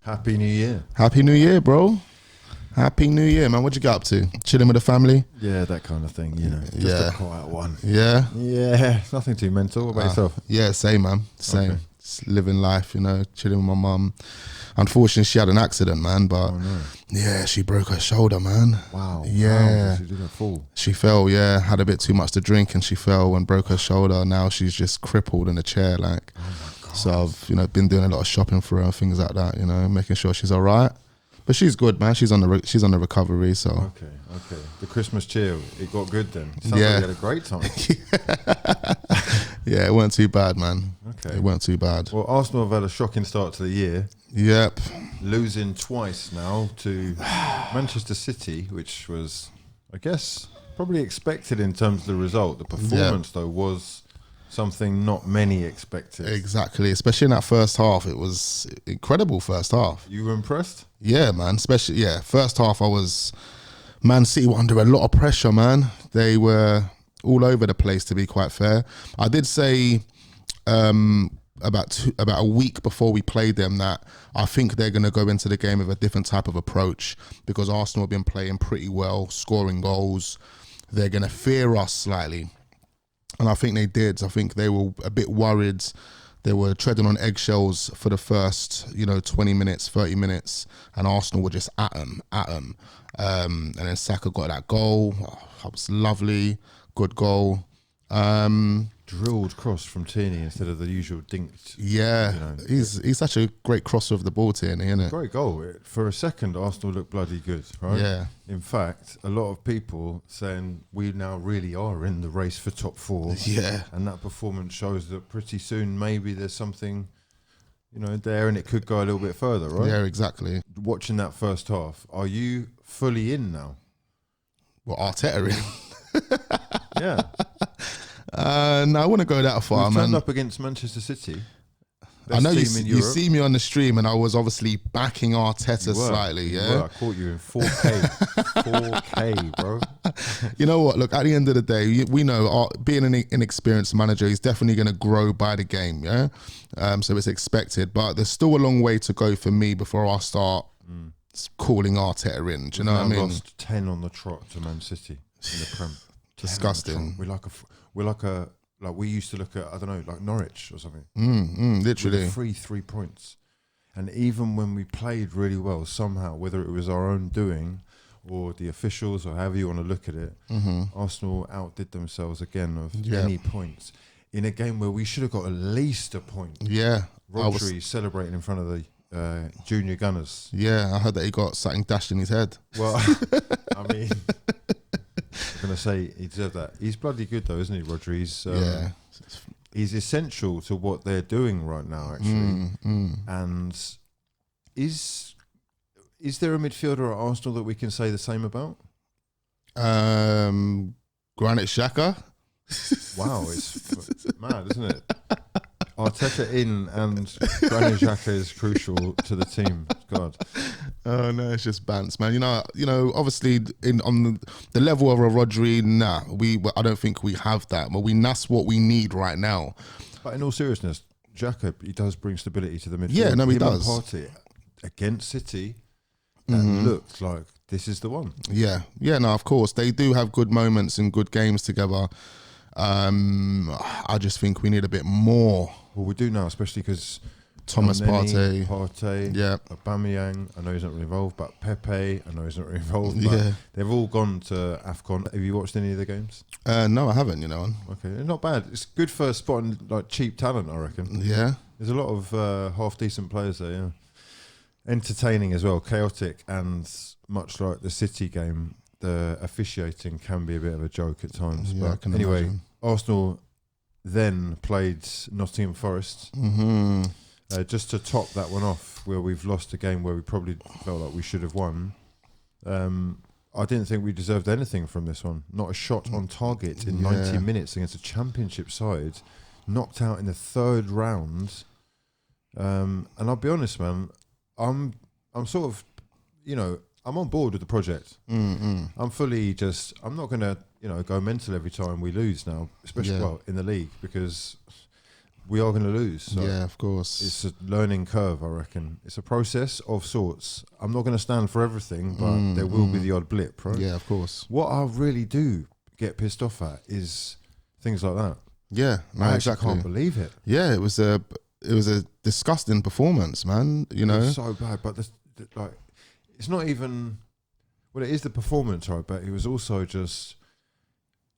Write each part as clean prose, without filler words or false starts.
Happy New Year. Happy New Year, bro. Happy New Year, man. What'd you get up to? Chilling with the family? Yeah, that kind of thing, you know. Just a quiet one. Yeah? Yeah, nothing too mental. What about yourself? Yeah, same, man. Same. Okay. Just living life, you know, chilling with my mum. Unfortunately, she had an accident, man, but yeah, she broke her shoulder, man. Wow. Yeah. How did she do that fall? She fell, yeah, had a bit too much to drink and she fell and broke her shoulder. Now she's just crippled in a chair, like. Oh my God. So I've, you know, been doing a lot of shopping for her and things like that, you know, making sure she's all right. But she's good, man. She's on the recovery, so. Okay. The Christmas cheer, it got good then. Sounds like you had a great time. Yeah, it weren't too bad, man. Okay. It weren't too bad. Well, Arsenal have had a shocking start to the year. Yep. Losing twice now to Manchester City, which was, I guess, probably expected in terms of the result. The performance, though, was something not many expected. Exactly, especially in that first half. It was incredible first half. You were impressed? Yeah, man. Especially, first half Man City were under a lot of pressure, man. They were all over the place, to be quite fair. I did say about a week before we played them that I think they're going to go into the game with a different type of approach because Arsenal have been playing pretty well, scoring goals. They're going to fear us slightly. And I think they did. I think they were a bit worried. They were treading on eggshells for the first, 20 minutes, 30 minutes, and Arsenal were just at them. And then Saka got that goal. Oh, that was lovely. Good goal. Drilled cross from Tierney instead of the usual dinked. Yeah, he's such a great crosser of the ball, Tierney, isn't it? Great goal. For a second, Arsenal looked bloody good, right? Yeah. In fact, a lot of people saying we now really are in the race for top four. Yeah. And that performance shows that pretty soon maybe there's something, there and it could go a little bit further, right? Yeah, exactly. Watching that first half, are you fully in now? Well, Arteta in. Yeah. No, I wouldn't go that far, We've man. turned up against Manchester City. I know you you see me on the stream, and I was obviously backing Arteta slightly. Yeah, I caught you in 4K, 4K, bro. You know what? Look, at the end of the day, we know being an inexperienced manager, he's definitely going to grow by the game. Yeah, so it's expected, but there's still a long way to go for me before I start calling Arteta in. Do you know what I mean? Lost 10 on the trot to Man City in the Prem. Disgusting. We used to look at, I don't know, like Norwich or something. Literally. 3 points. And even when we played really well, somehow, whether it was our own doing or the officials or however you want to look at it, Arsenal outdid themselves again of any points in a game where we should have got at least a point. Yeah. Rodri celebrating in front of the junior gunners. Yeah, I heard that he got something dashed in his head. Well, I mean... I'm going to say he deserved that. He's bloody good though, isn't he, Rodri? He's essential to what they're doing right now, actually. And is there a midfielder at Arsenal that we can say the same about? Granit Xhaka. Wow, it's mad, isn't it? Arteta in and Granit Xhaka is crucial to the team. God. Oh no, it's just bants, man. Obviously on the level of a Rodri, I don't think we have that. But that's what we need right now. But in all seriousness, Xhaka, he does bring stability to the midfield. Yeah, no, he does. Partey against City, and looked like this is the one. Yeah, no, of course they do have good moments and good games together. I just think we need a bit more. Well, we do now, especially because Thomas Partey, Aubameyang, I know he's not really involved, but Pepe, I know he's not really involved, but they've all gone to AFCON. Have you watched any of the games? No, I haven't, Okay, not bad. It's good for spotting like cheap talent, I reckon. Yeah. There's a lot of half-decent players there, yeah. Entertaining as well, chaotic, and much like the City game, the officiating can be a bit of a joke at times. Yeah, but anyway, Arsenal then played Nottingham Forest. Just to top that one off, where we've lost a game where we probably felt like we should have won. I didn't think we deserved anything from this one. Not a shot on target in 90 minutes against a championship side, knocked out in the third round. And I'll be honest, man, I'm sort of, I'm on board with the project. I'm fully I'm not going to, go mental every time we lose now, especially in the league, because we are going to lose. So yeah, of course. it's a learning curve, I reckon. It's a process of sorts. I'm not going to stand for everything, but there will be the odd blip, right? Yeah, of course. What I really do get pissed off at is things like that. Yeah, no, I actually exactly. can't believe it. Yeah, it was a disgusting performance, man. You know, It was so bad, but like, it's not even. Well, it is the performance, right? But it was also just.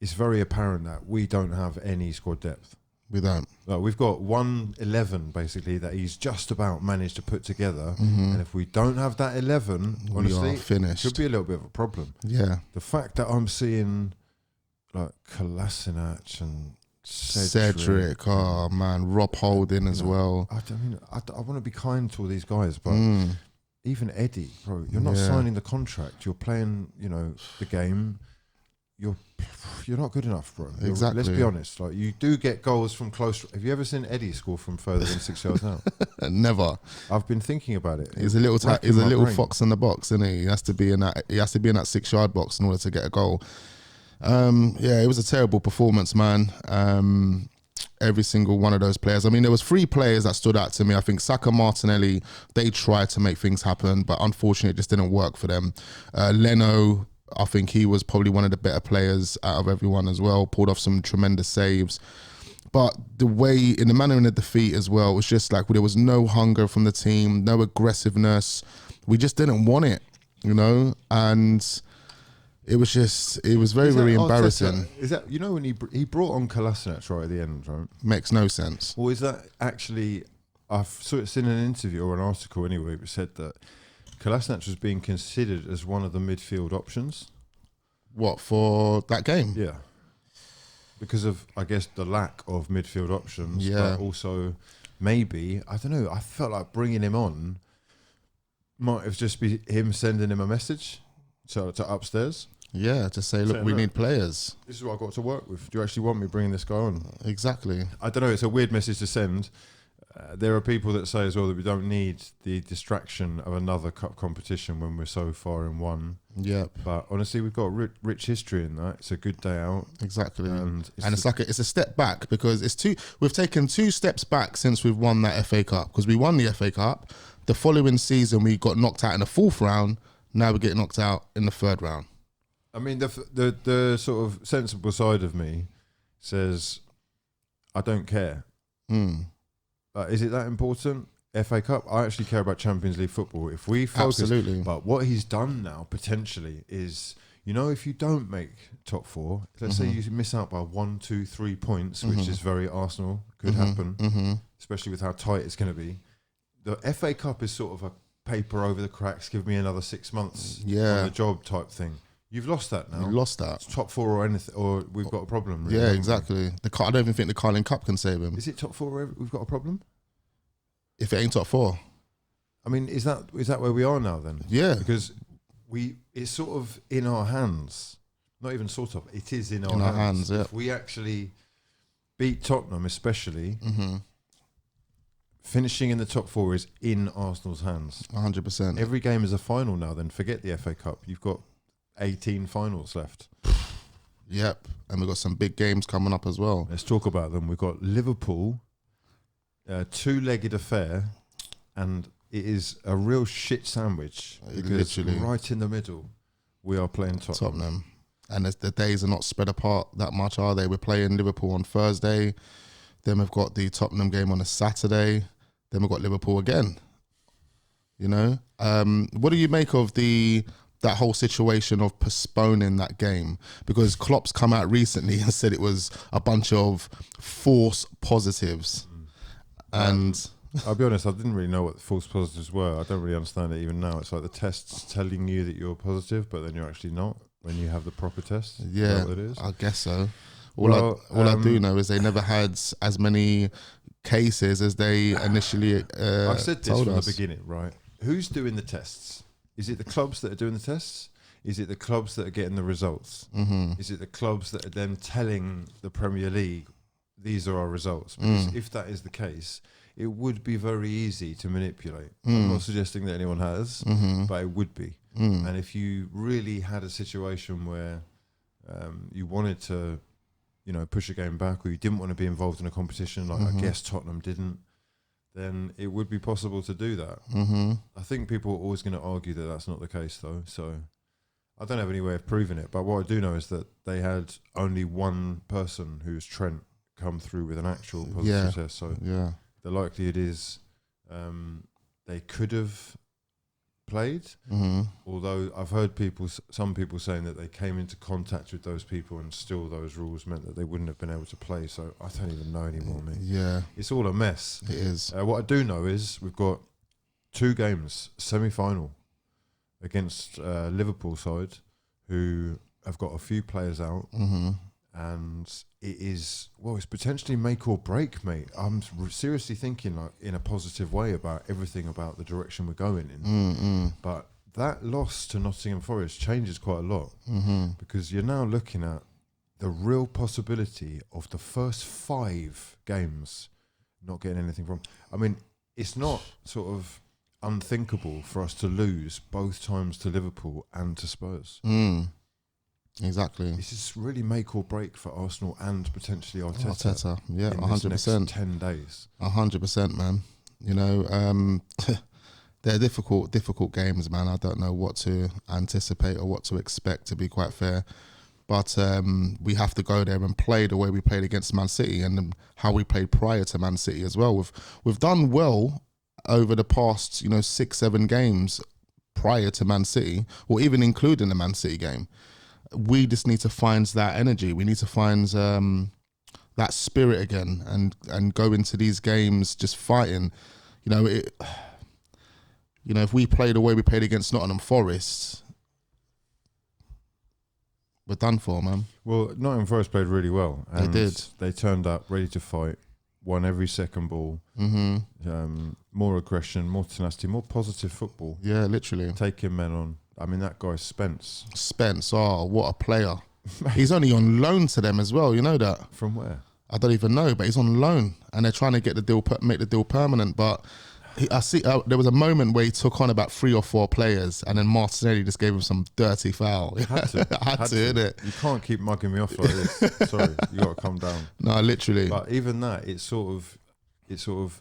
It's very apparent that we don't have any squad depth. we don't. Like, we've got 1-11 basically that he's just about managed to put together, and if we don't have that 11, honestly, are finished. it could be a little bit of a problem. Yeah, The fact that I'm seeing like Kolasinac and Cedric. Oh man, Rob Holding as well. I want to be kind to all these guys, but even Eddie, bro, you're not Yeah. signing the contract. You're playing, the game. You're not good enough, bro. Exactly. Let's be honest. Like, you do get goals from close. Have you ever seen Eddie score from further than 6 yards out? Never. I've been thinking about it. He's a little racking my brain. fox in the box, isn't he? He has to be in that 6-yard box in order to get a goal. Yeah, it was a terrible performance, man. Every single one of those players. I mean, there was 3 players that stood out to me. I think Saka, Martinelli, they tried to make things happen, but unfortunately it just didn't work for them. Leno, I think he was probably one of the better players out of everyone as well. Pulled off some tremendous saves. But the manner in the defeat as well, was just like there was no hunger from the team, no aggressiveness. We just didn't want it, and it was very, very embarrassing. Is that when he brought on Kolasinac right at the end, right? Makes no sense. Or is that actually? I've seen an interview or an article anyway, which said that Kolasinac was being considered as one of the midfield options. What, for that game? Yeah. Because of, I guess, the lack of midfield options. Yeah. But also, maybe, I don't know, I felt like bringing him on might have just been him sending him a message to upstairs. Yeah, to say, look, we need players. This is what I got to work with. Do you actually want me bringing this guy on? Exactly. I don't know, it's a weird message to send. There are people that say as well that we don't need the distraction of another cup competition when we're so far in one. Yep. But honestly, we've got rich history in that. It's a good day out. Exactly. And it's a step back because we've taken 2 steps back since we've won that FA Cup, because we won the FA Cup. The following season, we got knocked out in the 4th round. Now we get knocked out in the 3rd round. I mean, the sort of sensible side of me says, I don't care. Is it that important? FA Cup? I actually care about Champions League football. If we focus, absolutely. But what he's done now potentially is, if you don't make top 4, let's say you miss out by 1, 2, 3 points, which is very Arsenal, could happen, especially with how tight it's going to be. The FA Cup is sort of a paper over the cracks, give me another 6 months on the job type thing. You've lost that now. You lost that. It's top 4 or anything, or we've got a problem. Really, yeah, exactly. I don't even think the Carling Cup can save him. Is it top 4 where we've got a problem? If it ain't top 4. I mean, is that where we are now then? Yeah. Because it's sort of in our hands. Not even sort of. It is in our hands. Yeah. If we actually beat Tottenham, especially, finishing in the top 4 is in Arsenal's hands. 100%. Every game is a final now. Then forget the FA Cup. You've got 18 finals left. Yep. And we've got some big games coming up as well. Let's talk about them. We've got Liverpool, a 2-legged affair, and it is a real shit sandwich. Because Literally. right in the middle, we are playing Tottenham. And the days are not spread apart that much, are they? We're playing Liverpool on Thursday. Then we've got the Tottenham game on a Saturday. Then we've got Liverpool again. What do you make of that whole situation of postponing that game? Because Klopp's come out recently and said it was a bunch of false positives. And I'll be honest, I didn't really know what the false positives were. I don't really understand it even now. It's like the test's telling you that you're positive, but then you're actually not when you have the proper test. Yeah, is that what it is? I guess so. All I do know is they never had as many cases as they initially I said this told from us. the beginning, right? Who's doing the tests? Is it the clubs that are doing the tests? Is it the clubs that are getting the results? Is it the clubs that are then telling the Premier League, these are our results? Because if that is the case, it would be very easy to manipulate. I'm not suggesting that anyone has, but it would be. And if you really had a situation where you wanted to, push a game back, or you didn't want to be involved in a competition, like I guess Tottenham didn't, then it would be possible to do that. I think people are always going to argue that that's not the case, though. So I don't have any way of proving it. But what I do know is that they had only one person, who's Trent, come through with an actual positive test. So the likelihood is they could have played, although I've heard some people saying that they came into contact with those people and still those rules meant that they wouldn't have been able to play. So I don't even know anymore, mate. Yeah, it's all a mess. It is. What I do know is we've got 2 games semi-final against Liverpool side, who have got a few players out, and it's potentially make or break, mate. I'm seriously thinking like in a positive way about everything about the direction we're going in. But that loss to Nottingham Forest changes quite a lot, because you're now looking at the real possibility of the first 5 games not getting anything from. I mean, it's not sort of unthinkable for us to lose both times to Liverpool and to Spurs. Exactly. This is really make or break for Arsenal and potentially Arteta. Yeah, 100%. 10 days. 100%, man. They're difficult games, man. I don't know what to anticipate or what to expect, to be quite fair. But we have to go there and play the way we played against Man City and how we played prior to Man City as well. We've done well over the past, 6-7 games prior to Man City, or even including the Man City game. We just need to find that energy. We need to find that spirit again and go into these games just fighting. If we play the way we played against Nottingham Forest, we're done for, man. Well, Nottingham Forest played really well. And they did. They turned up ready to fight, won every second ball, more aggression, more tenacity, more positive football. Yeah, literally. Taking men on. I mean, that guy Spence. What a player. He's only on loan to them as well, you know that? From where? I don't even know, but he's on loan and they're trying to get the deal, make the deal permanent. But there was a moment where he took on about 3 or 4 players and then Martinelli just gave him some dirty foul. Had to, innit? You can't keep mugging me off like this. Sorry, you got to calm down. No, literally. But even that, it sort of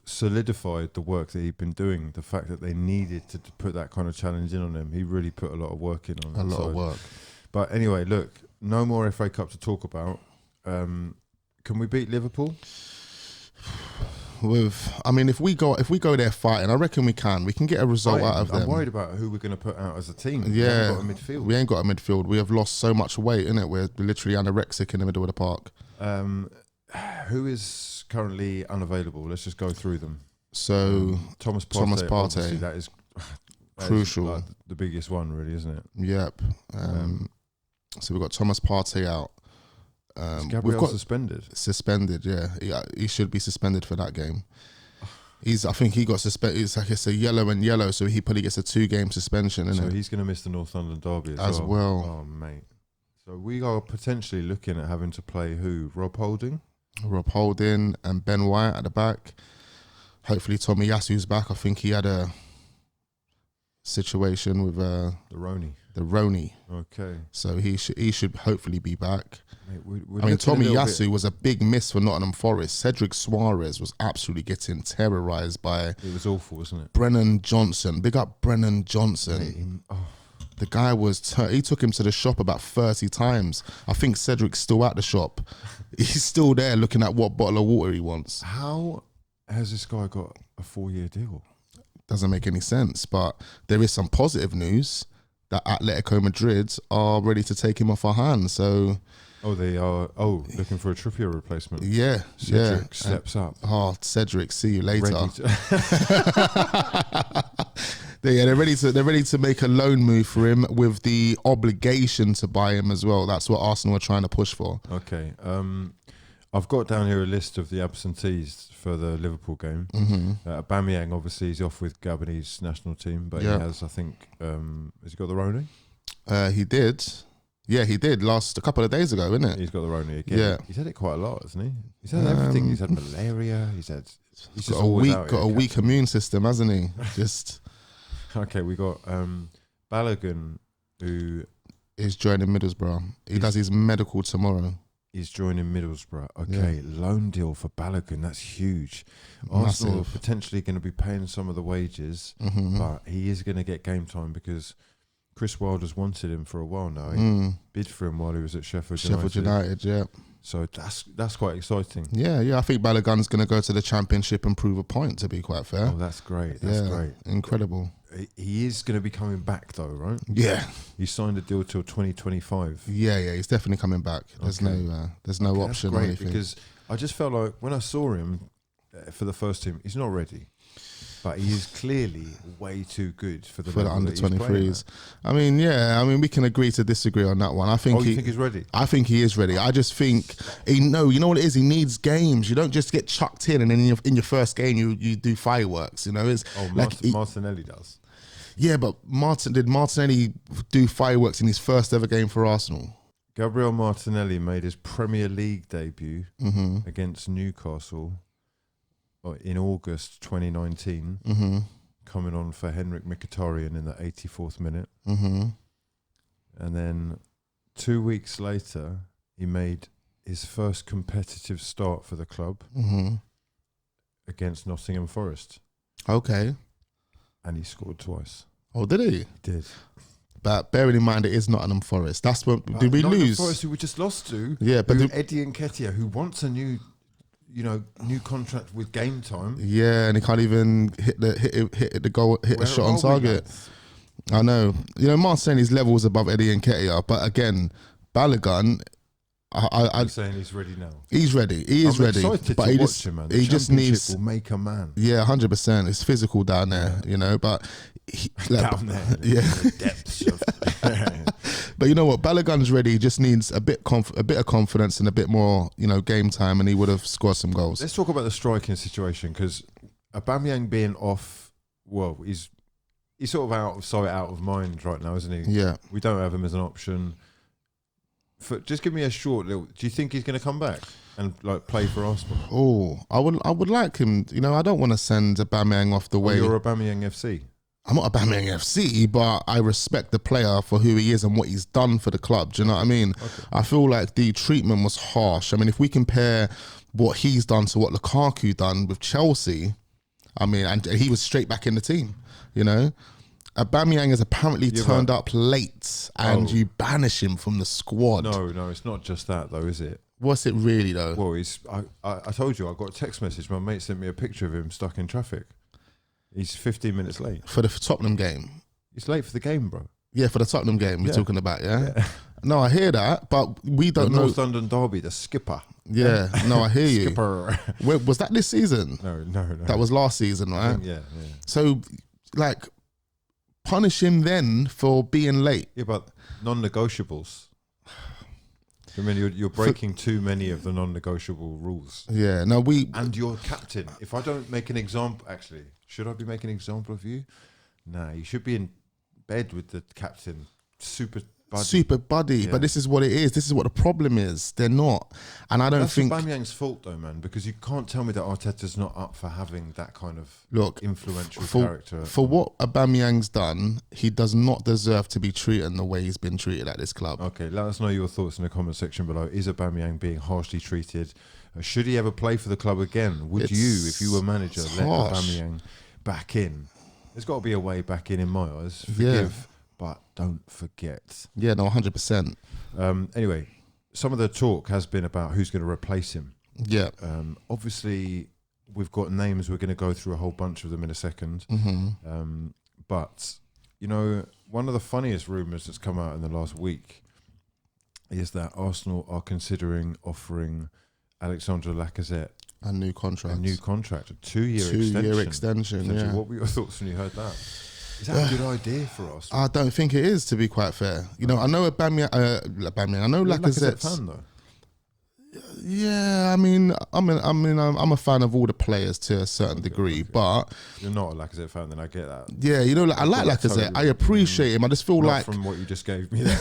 solidified the work that he'd been doing. The fact that they needed to put that kind of challenge in on him. He really put a lot of work in on that. A lot of work. But anyway, look, no more FA Cup to talk about. Can we beat Liverpool? If we go there fighting, I reckon we can. We can get a result out of them. I'm worried about who we're going to put out as a team. Yeah, we haven't got a midfield. We ain't got a midfield. We have lost so much weight, innit? We're literally anorexic in the middle of the park. Who is currently unavailable? Let's just go through them. So Thomas Partey. That is crucial. Like the biggest one, really, isn't it? Yep. So we've got Thomas Partey out. Is Gabriel suspended? Suspended, yeah. He should be suspended for that game. I think he got suspended. It's a yellow and yellow, so he probably gets a 2-game suspension, isn't it? So he's going to miss the North London derby as well. Oh, mate. So we are potentially looking at having to play who? Rob Holding and Ben White at the back. Hopefully Tomiyasu's back. I think he had a situation with the Roni. Okay. So he should hopefully be back. Mate, Tomiyasu was a big miss for Nottingham Forest. Cedric Suarez was absolutely getting terrorised by... It was awful, wasn't it? Brennan Johnson. Big up Brennan Johnson. The guy he took him to the shop about 30 times. I think Cedric's still at the shop. He's still there looking at what bottle of water he wants. How has this guy got a 4-year deal? Doesn't make any sense, but there is some positive news that Atletico Madrid are ready to take him off our hands. So, they are. Looking for a Trippier replacement. Yeah, Cedric steps up. Cedric, see you later. They're ready to make a loan move for him with the obligation to buy him as well. That's what Arsenal are trying to push for. Okay. I've got down here a list of the absentees for the Liverpool game. Aubameyang, obviously, is off with Gabonese national team, but he has, I think, has he got the Roni? He did. Yeah, he did a couple of days ago, isn't it? He's got the Roni again. Yeah. He's had it quite a lot, hasn't he? He's had everything. He's had malaria. He's got a weak immune system, hasn't he? Just okay. We got Balogun, who is joining Middlesbrough. He does his medical tomorrow. He's joining Middlesbrough. Okay, loan deal for Balogun. That's huge. Arsenal are potentially going to be paying some of the wages, but he is going to get game time because Chris Wilder's wanted him for a while now. He bid for him while he was at Sheffield United, yeah. So that's quite exciting. Yeah. I think Balogun's going to go to the Championship and prove a point, to be quite fair. Oh, that's great. That's great. Incredible. He is going to be coming back though, right? Yeah. He signed a deal till 2025. Yeah, he's definitely coming back. There's no option or anything. Because I just felt like when I saw him for the first team, he's not ready. But he is clearly way too good for the under 23s. I mean, we can agree to disagree on that one. I think you think he's ready? I think he is ready. I just think you know what it is. He needs games. You don't just get chucked in and then in your first game you do fireworks. You know, it's Martinelli does. Yeah, but did Martinelli do fireworks in his first ever game for Arsenal? Gabriel Martinelli made his Premier League debut against Newcastle in August 2019, coming on for Henrik Mkhitaryan in the 84th minute. And then 2 weeks later, he made his first competitive start for the club against Nottingham Forest. Okay. And he scored twice. Oh, did he? He did. But bearing in mind it is Nottingham Forest. That's what did we Nottingham lose? Forest, who we just lost to. Yeah, but Eddie Nketiah, who wants a new contract with game time. Yeah, and he can't even hit the goal, hit a shot on target. I know. You know, Martinelli's levels above Eddie Nketiah, but again, Balogun. I'm saying he's ready now. He's ready. He is ready. But he just needs. Will make a man. Yeah, 100%. It's physical down there, you know. But down there, the depths of. But you know what? Balogun's ready. He just needs a bit of confidence and a bit more, game time, and he would have scored some goals. Let's talk about the striking situation because Aubameyang being off. Well, he's sort of out of mind right now, isn't he? Yeah. We don't have him as an option. Just give me a short little. Do you think he's going to come back and play for Arsenal? Oh, I would like him. I don't want to send Aubameyang off the way. You're Aubameyang FC. I'm not Aubameyang FC, but I respect the player for who he is and what he's done for the club. Do you know what I mean? Okay. I feel like the treatment was harsh. I mean, if we compare what he's done to what Lukaku done with Chelsea, I mean, and he was straight back in the team. Aubameyang has apparently turned up late and you banish him from the squad. No, it's not just that though, is it? What's it really though? Well, I told you, I got a text message. My mate sent me a picture of him stuck in traffic. He's 15 minutes late. For the Tottenham game? He's late for the game, bro. Yeah, for the Tottenham game we're talking about, yeah? No, I hear that, but we don't know. North London derby, the skipper. Yeah, no, I hear you. Skipper. Wait, was that this season? No. That was last season, right? Yeah. So, punish him then for being late. Yeah, but non-negotiables. I mean, you're breaking too many of the non-negotiable rules. Yeah, no, and you're captain. If I don't make an example, actually, should I be making an example of you? Nah, you should be in bed with the captain. Super buddy. Yeah. But this is what it is. This is what the problem is. They're not, and I don't think that's Aubameyang's fault though, man. Because you can't tell me that Arteta's not up for having that kind of influential character. For what Aubameyang's done, he does not deserve to be treated the way he's been treated at this club. Okay, let us know your thoughts in the comment section below. Is Aubameyang being harshly treated? Should he ever play for the club again? Would you, if you were manager, let Aubameyang back in? There's got to be a way back in my eyes. Forgive, but don't forget. Yeah, no, 100%. Anyway, some of the talk has been about who's going to replace him. Yeah. Obviously, we've got names. We're going to go through a whole bunch of them in a second. But, one of the funniest rumours that's come out in the last week is that Arsenal are considering offering Alexandre Lacazette a new contract, a 2-year extension. Yeah. What were your thoughts when you heard that? Is that a good idea for us? I don't think it is, to be quite fair. I know Aubameyang. I know Lacazette's fan though. Yeah, I mean, I'm a fan of all the players to a certain degree, but you're not a Lacazette fan, then I get that. Yeah, I like Lacazette. I appreciate him. I just feel like from what you just gave me there.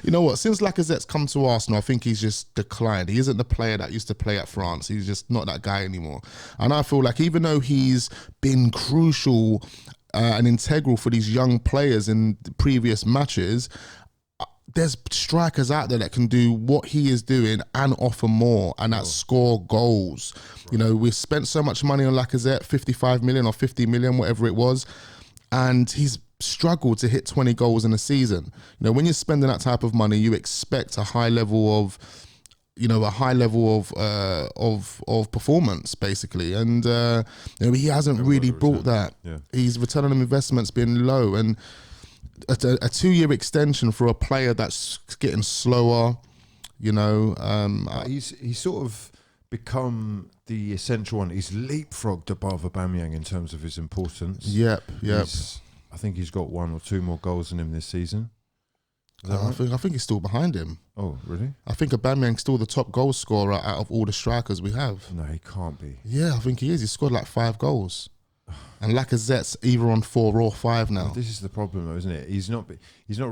You know what? Since Lacazette's come to Arsenal, I think he's just declined. He isn't the player that used to play at France. He's just not that guy anymore. And I feel like even though he's been crucial and integral for these young players in the previous matches, there's strikers out there that can do what he is doing and offer more, and that score goals. Right. You know, we've spent so much money on Lacazette, 55 million or 50 million, whatever it was, and he's struggled to hit 20 goals in a season. You know, when you're spending that type of money, you expect a high level of performance, basically, and you know, he hasn't really brought that. Yeah. His return on investment's been low, and a 2-year extension for a player that's getting slower. You know, he's sort of become the essential one. He's leapfrogged above Aubameyang in terms of his importance. Yep. I think he's got 1 or 2 more goals than him this season. Right? I think he's still behind him. Oh, really? I think Aubameyang's still the top goal scorer out of all the strikers we have. No, he can't be. Yeah, I think he is. He scored like 5 goals. And Lacazette's either on 4 or 5 now. Well, this is the problem, though, isn't it? He's not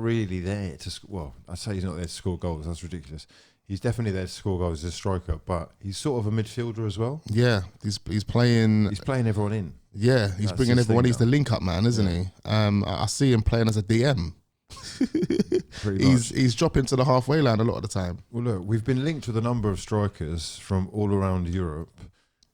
really there to. Well, I say he's not there to score goals. That's ridiculous. He's definitely there to score goals as a striker, but he's sort of a midfielder as well. Yeah, he's playing. He's playing everyone in. Yeah, he's bringing everyone. He's the link-up man, isn't he? I see him playing as a DM. He's dropping to the halfway line a lot of the time. Well, look, we've been linked with a number of strikers from all around Europe.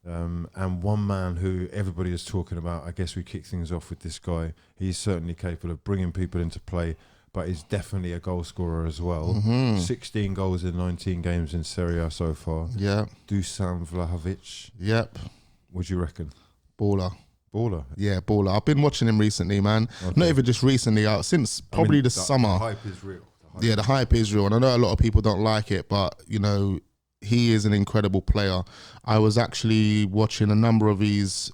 And one man who everybody is talking about, I guess we kick things off with this guy. He's certainly capable of bringing people into play, but he's definitely a goal scorer as well. 16 goals in 19 games in Serie A so far. Yeah. Dusan Vlahovic. Yep. What do you reckon? Baller. Yeah, baller. I've been watching him recently, man. Okay. Not even just recently, since probably the summer. The hype is real. The hype is real. And I know a lot of people don't like it, but, you know, he is an incredible player. I was actually watching a number of his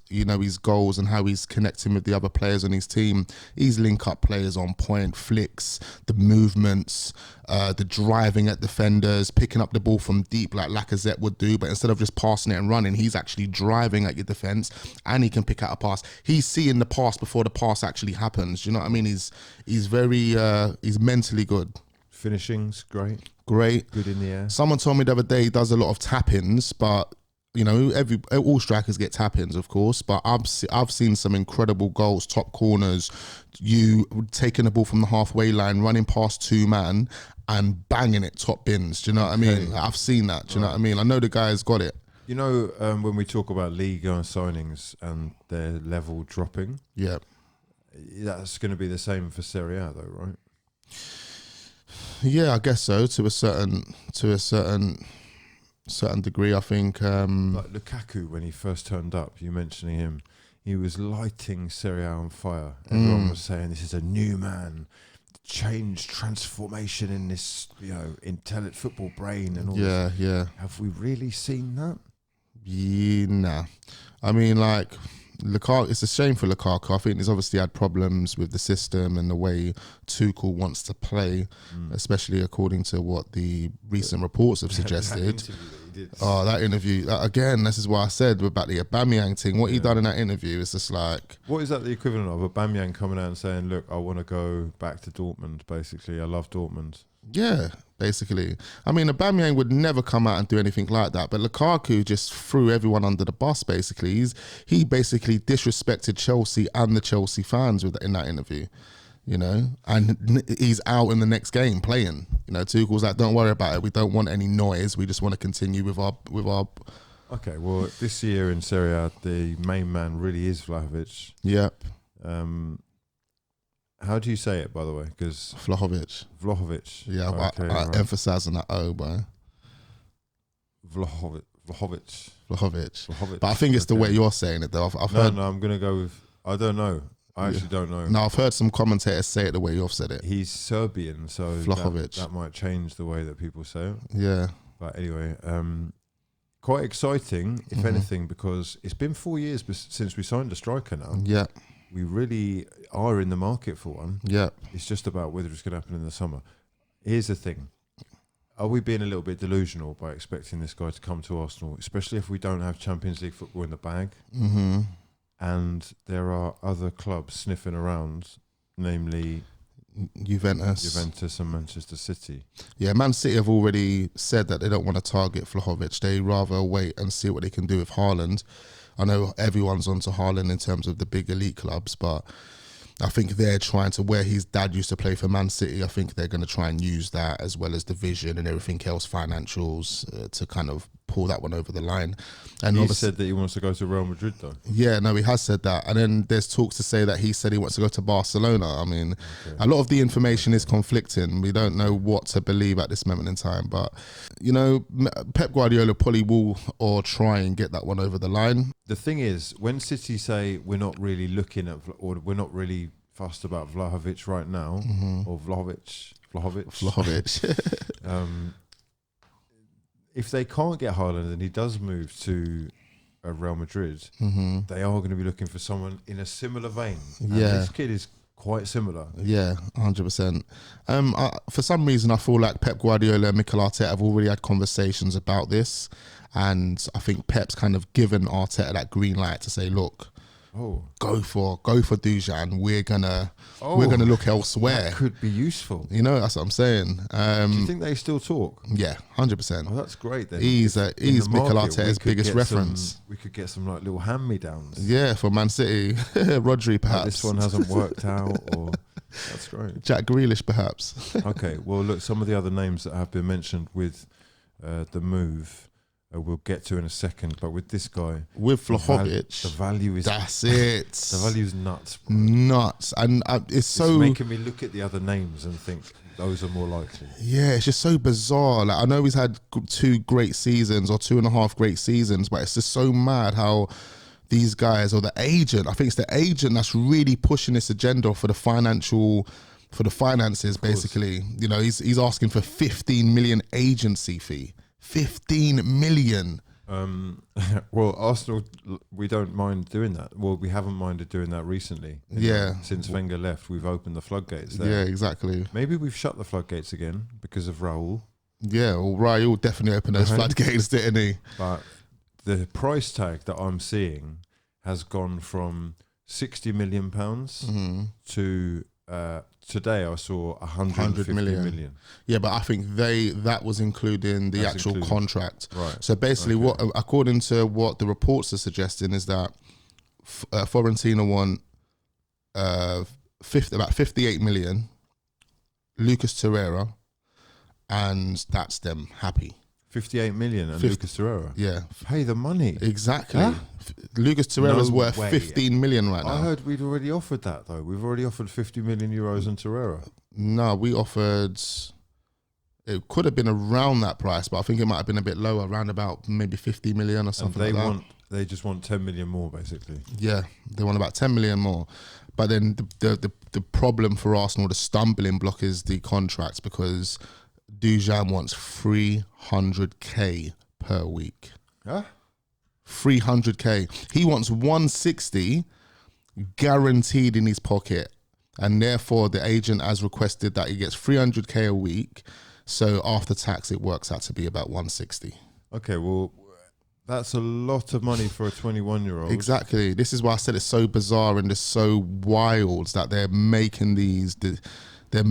goals and how he's connecting with the other players on his team. He's link-up players on point, flicks, the movements, the driving at defenders, picking up the ball from deep like Lacazette would do, but instead of just passing it and running, he's actually driving at your defence, and he can pick out a pass. He's seeing the pass before the pass actually happens. You know what I mean? He's mentally good. Finishing's great. Good in the air. Someone told me the other day he does a lot of tap-ins, but you know, all strikers get tap-ins, of course. But I've seen some incredible goals, top corners, you taking the ball from the halfway line, running past 2 man, and banging it top bins. Do you know what I mean? Like, I've seen that. Do you know what I mean? I know the guy's got it. You know, when we talk about Liga signings and their level dropping, yeah, that's going to be the same for Serie A, though, right? Yeah, I guess so. To a certain degree, I think. Like Lukaku, when he first turned up, you mentioning him, he was lighting Serie A on fire. Everyone was saying this is a new man, change, transformation in this, you know, intelligent football brain and all. Yeah, this. yeah. Have we really seen that? Yeah, nah. I mean, like, Lukaku, it's a shame for Lukaku. I think he's obviously had problems with the system and the way Tuchel wants to play, especially according to what the recent reports have suggested. That interview, again, this is what I said about the Aubameyang thing. What he done in that interview is just like... What is that the equivalent of? Aubameyang coming out and saying, look, I want to go back to Dortmund, basically. I love Dortmund. Yeah, basically. I mean, Aubameyang would never come out and do anything like that, but Lukaku just threw everyone under the bus, basically. He basically disrespected Chelsea and the Chelsea fans in that interview, you know, and he's out in the next game playing. You know, Tuchel's like, don't worry about it. We don't want any noise. We just want to continue with our... Okay, well, this year in Serie A, the main man really is Vlahovic. Yep. How do you say it, by the way? Because Vlahovic. Yeah, okay, I emphasise on that O, bro. Vlahovic. But I think it's the way you're saying it, though. I've heard. No, I'm going to go with... I don't know. I actually don't know. No, I've heard some commentators say it the way you've said it. He's Serbian, so that might change the way that people say it. Yeah. But anyway, quite exciting, if anything, because it's been 4 years since we signed a striker now. Yeah. We really are in the market for one. Yeah. It's just about whether it's going to happen in the summer. Here's the thing. Are we being a little bit delusional by expecting this guy to come to Arsenal, especially if we don't have Champions League football in the bag? Mm-hmm. And there are other clubs sniffing around, namely Juventus and Manchester City. Yeah, Man City have already said that they don't want to target Vlahovic. They rather wait and see what they can do with Haaland. I know everyone's onto Haaland in terms of the big elite clubs, but I think they're trying to, where his dad used to play for Man City, I think they're going to try and use that as well as the vision and everything else, financials, to kind of pull that one over the line. And he said that he wants to go to Real Madrid, though. Yeah, no, he has said that. And then there's talks to say that he said he wants to go to Barcelona. I mean, a lot of the information is conflicting. We don't know what to believe at this moment in time. But, you know, Pep Guardiola probably will or try and get that one over the line. The thing is, when City say we're not really looking at, or we're not really fussed about Vlahovic right now, or Vlahovic. If they can't get Haaland and he does move to Real Madrid, they are going to be looking for someone in a similar vein. And this kid is quite similar. Yeah, 100%. For some reason, I feel like Pep Guardiola and Mikel Arteta have already had conversations about this. And I think Pep's kind of given Arteta that green light to say, look, go for Dujan. We're gonna look elsewhere. That could be useful. You know, that's what I'm saying. Do you think they still talk? Yeah, 100%. Oh, that's great then. He's Mikel Arteta's biggest reference. We could get some like little hand-me-downs. Yeah, for Man City. Rodri, perhaps. This one hasn't worked out, or that's great. Jack Grealish, perhaps. Okay, well, look, some of the other names that have been mentioned with the move, we'll get to in a second, but with this guy, with Vlahovic, the value is, that's it. The value is nuts, bro. Nuts, and it's making me look at the other names and think those are more likely. Yeah, it's just so bizarre. Like, I know he's had 2 great seasons or 2.5 great seasons, but it's just so mad how these guys, or the agent, I think it's the agent that's really pushing this agenda for the finances, basically. You know, he's asking for 15 million agency fee. 15 million. Well, Arsenal, we don't mind doing that. Well, we haven't minded doing that recently. Since Wenger left, we've opened the floodgates there. Yeah, exactly. Maybe we've shut the floodgates again because of Raul. Yeah, well, Raul definitely opened those floodgates, didn't he? But the price tag that I'm seeing has gone from £60 million to today I saw 150 million. Yeah, but I think that was including the actual contract. Right. So basically, what according to what the reports are suggesting is that Fiorentina want about 58 million, Lucas Torreira, and that's them happy. 58 million and Lucas Torreira. Yeah. Pay the money. Exactly. Huh? Lucas Torreira's worth 15 million right now. I heard we'd already offered that though. We've already offered 50 million euros on Torreira. No, we offered, it could have been around that price, but I think it might have been a bit lower, around about maybe 50 million or something like that. They just want 10 million more basically. Yeah, they want about 10 million more. But then the problem for Arsenal, the stumbling block, is the contracts, because Dujan wants 300k per week. Huh? 300k. He wants 160 guaranteed in his pocket, and therefore the agent has requested that he gets 300k a week. So after tax, it works out to be about 160. Okay, well, that's a lot of money for a 21-year-old. Exactly. This is why I said it's so bizarre and it's so wild that they're making these. I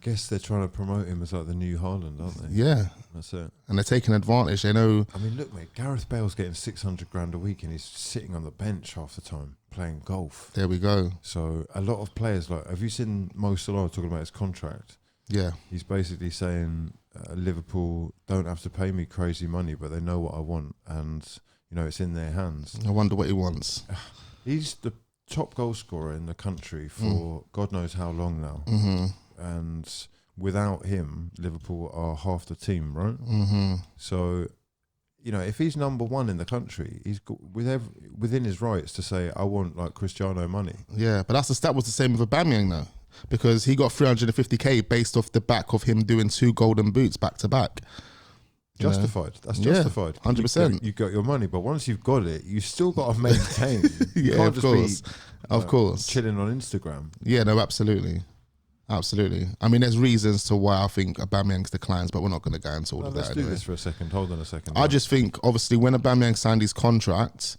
guess they're trying to promote him as like the new Haaland, aren't they? Yeah. That's it. And they're taking advantage. They know. I mean, look, mate, Gareth Bale's getting 600 grand a week and he's sitting on the bench half the time playing golf. There we go. So a lot of players, like, have you seen Mo Salah talking about his contract? Yeah. He's basically saying Liverpool don't have to pay me crazy money, but they know what I want, and you know it's in their hands. I wonder what he wants. He's the top goal scorer in the country for God knows how long now, and without him, Liverpool are half the team, right? So, you know, if he's number one in the country, he's got within his rights to say, I want like Cristiano money. Yeah, but that was the same with Aubameyang though, because he got 350k based off the back of him doing 2 golden boots back to back. Justified. That's justified. 100%. You got your money, but once you've got it, you still got to maintain. You Yeah, can't of just course. Of course. Chilling on Instagram. Yeah, no, absolutely. Absolutely. I mean, there's reasons to why I think Aubameyang's declines, but we're not going to go into all of that. Let's do this for a second. Hold on a second. I just think, obviously, when Aubameyang signed his contract,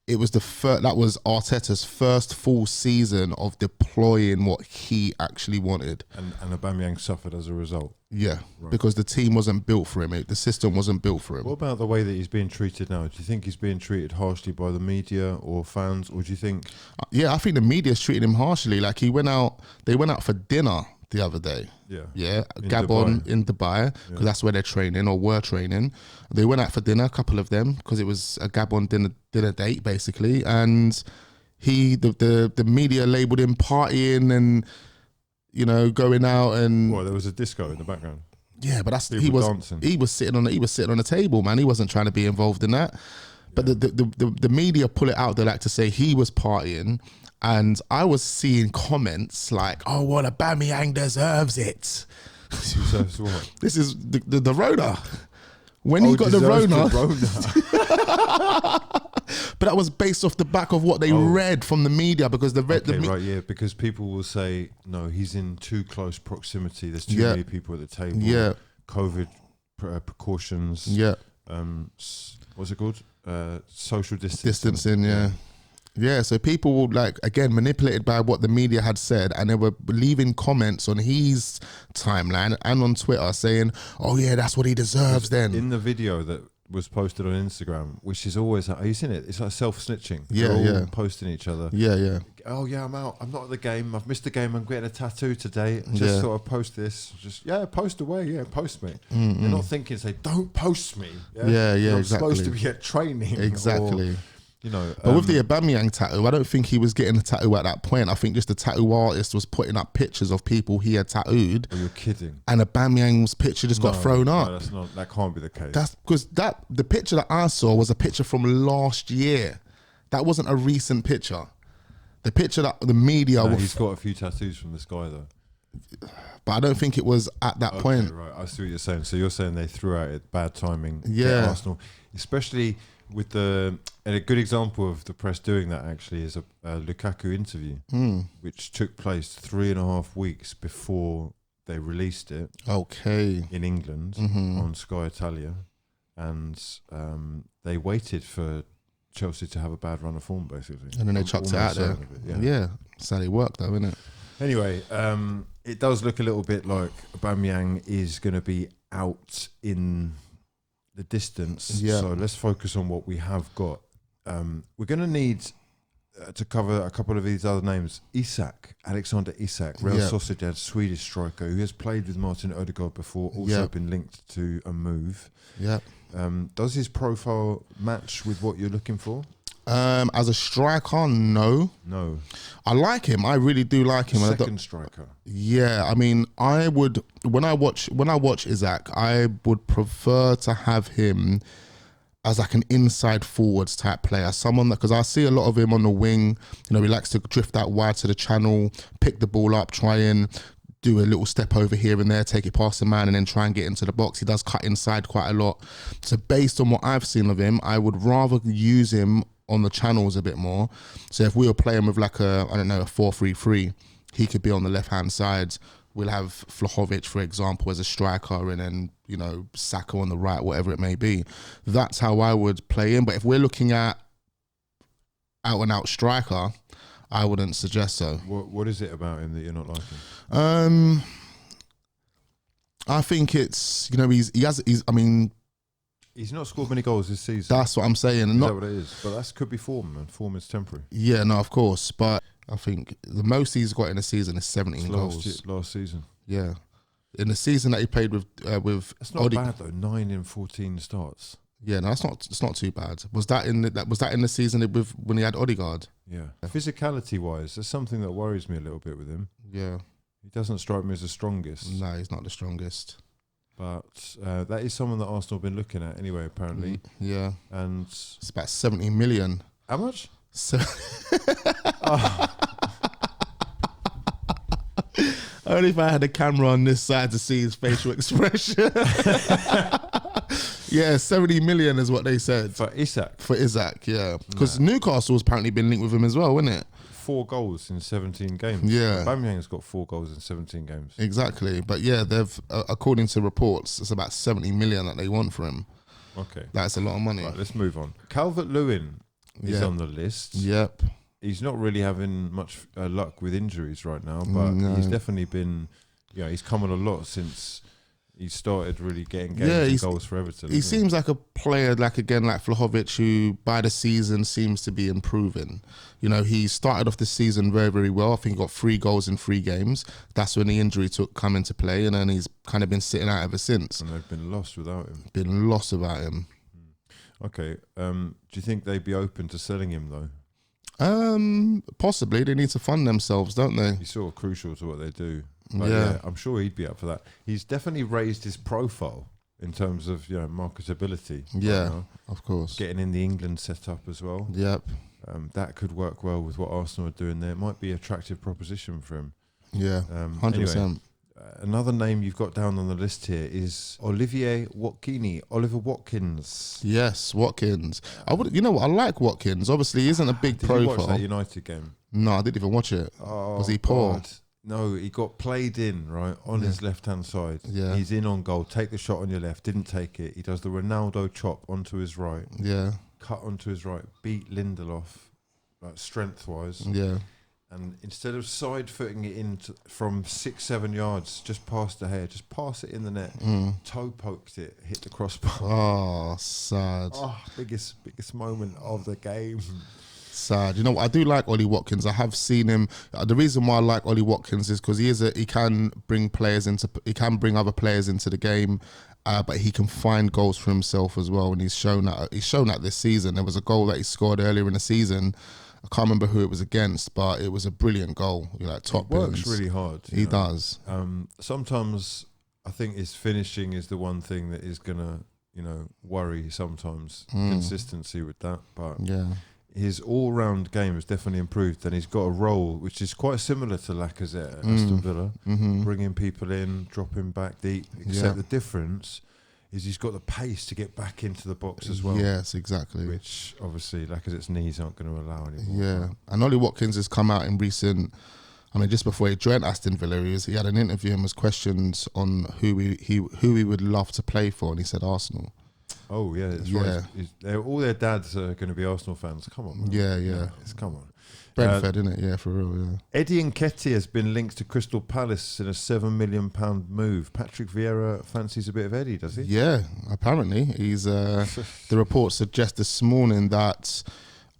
it was that was Arteta's first full season of deploying what he actually wanted. And Aubameyang suffered as a result. Yeah, because the team wasn't built for him. The system wasn't built for him. What about the way that he's being treated now? Do you think he's being treated harshly by the media or fans, or do you think? Yeah, I think the media's treating him harshly. Like they went out for dinner the other day. Yeah, Gabon in Dubai, because that's where they're training or were training. They went out for dinner, a couple of them, because it was a Gabon dinner date basically, and the media labelled him partying and going out and. Well, there was a disco in the background. Yeah, but that's People dancing. he was sitting on the table, man. He wasn't trying to be involved in that. But the media pull it out. They like to say he was partying. And I was seeing comments like, "Oh, well, Aubameyang deserves it." Deserves what? This is the Rona. When he got the Rona. But that was based off the back of what they read from the media, because because people will say, "No, he's in too close proximity. There's too many people at the table." Yeah, COVID precautions. Yeah. What's it called? Social distancing. Yeah. Yeah, so people were manipulated by what the media had said, and they were leaving comments on his timeline and on Twitter saying, "Oh yeah, that's what he deserves." Then in the video that was posted on Instagram, which is always, are you seen it? It's like self-snitching. Yeah, They're all posting each other. Yeah. Oh yeah, I'm out. I'm not at the game. I've missed the game. I'm getting a tattoo today. Just thought I'd post this. Post away. Yeah, post me. Mm-hmm. You're not thinking, say, don't post me. Yeah, I'm exactly. supposed to be at training. Exactly. Or, but with the Aubameyang tattoo, I don't think he was getting a tattoo at that point. I think just the tattoo artist was putting up pictures of people he had tattooed. Oh, you're kidding. And Aubameyang's picture just got thrown up. No, that can't be the case. That's because the picture that I saw was a picture from last year. That wasn't a recent picture. The picture that the media he's got a few tattoos from this guy though. But I don't think it was at that point. Right, I see what you're saying. So you're saying they threw out it, bad timing. Yeah. Arsenal, especially with and a good example of the press doing that actually is a Lukaku interview, which took place 3.5 weeks before they released it. Okay. In England on Sky Italia, and they waited for Chelsea to have a bad run of form basically, and then they chucked it out there. Yeah, sadly worked though, isn't it? Anyway, it does look a little bit like Aubameyang is going to be out in the distance. Yeah. So let's focus on what we have got. We're going to need to cover a couple of these other names. Alexandre Isak, Real Sociedad, Swedish striker, who has played with Martin Odegaard before, also been linked to a move. Yeah. Does his profile match with what you're looking for? As a striker, no. I like him. I really do like him. Second striker. Yeah, I mean, I would when I watch Isak, I would prefer to have him as like an inside forwards type player, someone that, because I see a lot of him on the wing. He likes to drift out wide to the channel, pick the ball up, try and do a little step over here and there, take it past the man, and then try and get into the box. He does cut inside quite a lot. So based on what I've seen of him, I would rather use him on the channels a bit more. So if we were playing with like a 4-3-3, he could be on the left-hand side. We'll have Vlahovic, for example, as a striker, and then, Saka on the right, whatever it may be. That's how I would play him. But if we're looking at out-and-out striker, I wouldn't suggest so. What is it about him that you're not liking? I think it's, he's not scored many goals this season. That's what I'm saying. Is that what it is? But that could be form, and form is temporary. Yeah, no, of course. But I think the most he's got in a season is 17 goals. Last season. Yeah. In the season that he played with that's not bad though. 9 in 14 starts. Yeah, no, it's not too bad. Was that in the season when he had Odegaard? Yeah. Physicality wise, there's something that worries me a little bit with him. Yeah. He doesn't strike me as the strongest. No, he's not the strongest. But that is someone that Arsenal have been looking at anyway, apparently. Yeah. And it's about 70 million. How much? Only if I had a camera on this side to see his facial expression. Yeah, 70 million is what they said. For Isak? For Isak, yeah. Because Newcastle's apparently been linked with him as well, isn't it? 4 goals in 17 games. Yeah. Aubameyang's got 4 goals in 17 games. Exactly. But yeah, they've, according to reports, it's about 70 million that they want for him. Okay. That's a lot of money. Right, let's move on. Calvert-Lewin. is on the list. Yep. He's not really having much luck with injuries right now, but he's definitely been, he's come on a lot since he started really getting games and goals for Everton. He seems like a player, like Vlahovic, who by the season seems to be improving. He started off the season very, very well. I think he got 3 goals in 3 games. That's when the injury come into play, and then he's kind of been sitting out ever since. And they've been lost without him. Okay. Do you think they'd be open to selling him, though? Possibly. They need to fund themselves, don't they? He's sort of crucial to what they do. But yeah, I'm sure he'd be up for that. He's definitely raised his profile in terms of marketability. Yeah, of course. Getting in the England setup as well. Yep. That could work well with what Arsenal are doing there. It might be an attractive proposition for him. Yeah, 100%. Anyway, another name you've got down on the list here is Oliver Watkins. Yes, Watkins. I like Watkins. Obviously, he isn't a big profile. Did you watch that United game? No, I didn't even watch it. Oh, was he poor? God. No, he got played in, right, on his left-hand side. Yeah. He's in on goal. Take the shot on your left. Didn't take it. He does the Ronaldo chop onto his right. Yeah. Cut onto his right. Beat Lindelof, like strength-wise. Yeah. And instead of side-footing it in from 6-7 yards, just past the hair, just pass it in the net. Toe poked it, hit the crossbar. Oh, sad. Oh, biggest moment of the game. Sad. I do like Ollie Watkins. I have seen him. The reason why I like Ollie Watkins is because he can bring other players into the game, but he can find goals for himself as well. And he's shown that this season. There was a goal that he scored earlier in the season. I can't remember who it was against, but it was a brilliant goal. Top he works bins. really hard. He does. Sometimes I think his finishing is the one thing that is gonna, worry sometimes. Consistency with that, but yeah. His all-round game has definitely improved, and he's got a role which is quite similar to Lacazette at Aston Villa, bringing people in, dropping back deep. Except the difference is he's got the pace to get back into the box as well. Yes, exactly. Which obviously Lacazette's knees aren't going to allow anymore. Yeah, and Ollie Watkins has come out in recent. Just before he joined Aston Villa, he had an interview and was questioned on who he would love to play for, and he said Arsenal. Oh yeah, that's right. All their dads are going to be Arsenal fans. Come on, man. Yeah. Come on. Brentford, isn't it? Yeah, for real. Yeah. Eddie Nketiah has been linked to Crystal Palace in a £7 million move. Patrick Vieira fancies a bit of Eddie, does he? Yeah, apparently he's. The report suggests this morning that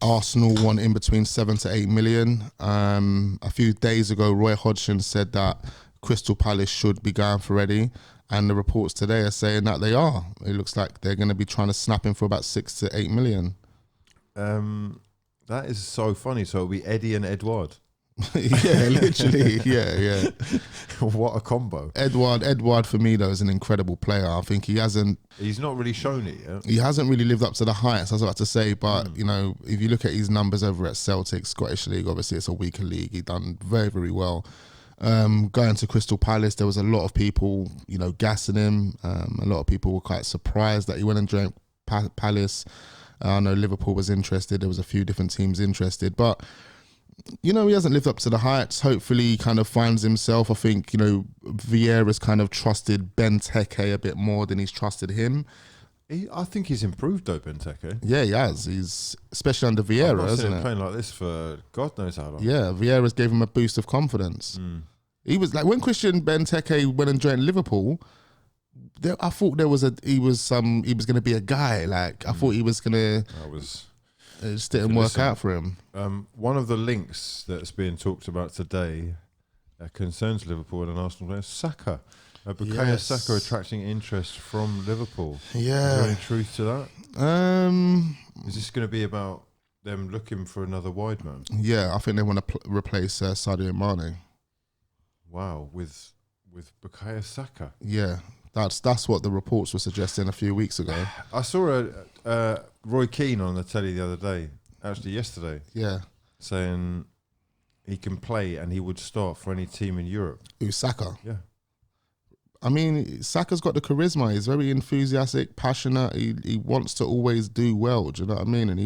Arsenal want in between 7 to 8 million. A few days ago, Roy Hodgson said that Crystal Palace should be going for Eddie. And the reports today are saying that they are. It looks like they're going to be trying to snap him for about 6 to 8 million. That is so funny. So it'll be Eddie and Edouard. Yeah, literally. Yeah. What a combo. Edouard for me, though, is an incredible player. I think he's not really shown it yet. He hasn't really lived up to the heights, I was about to say. But, if you look at his numbers over at Celtic, Scottish League, obviously it's a weaker league. He done very, very well. Going to Crystal Palace, there was a lot of people, gassing him. A lot of people were quite surprised that he went and joined Palace. I know Liverpool was interested. There was a few different teams interested, but he hasn't lived up to the heights. Hopefully, he kind of finds himself. I think Vieira's kind of trusted Benteke a bit more than he's trusted him. I think he's improved though, Benteke. Yeah, he has. He's especially under Vieira, isn't it? Playing like this for God knows how long. Yeah, Vieira's gave him a boost of confidence. He was like when Christian Benteke went and joined Liverpool. I thought he was going to be a guy. Like I thought he was going to. It just didn't work out for him. One of the links that's being talked about today concerns Liverpool and Arsenal players. Saka. Bukayo Saka attracting interest from Liverpool. Yeah. Is there any truth to that? Is this going to be about them looking for another wide man? Yeah, I think they want to replace Sadio Mane. Wow, with Bukayo Saka. Yeah, that's what the reports were suggesting a few weeks ago. I saw Roy Keane on the telly the other day, actually yesterday. Yeah, saying he can play and he would start for any team in Europe. Who's Saka? Yeah. Saka's got the charisma. He's very enthusiastic, passionate. He wants to always do well. Do you know what I mean? And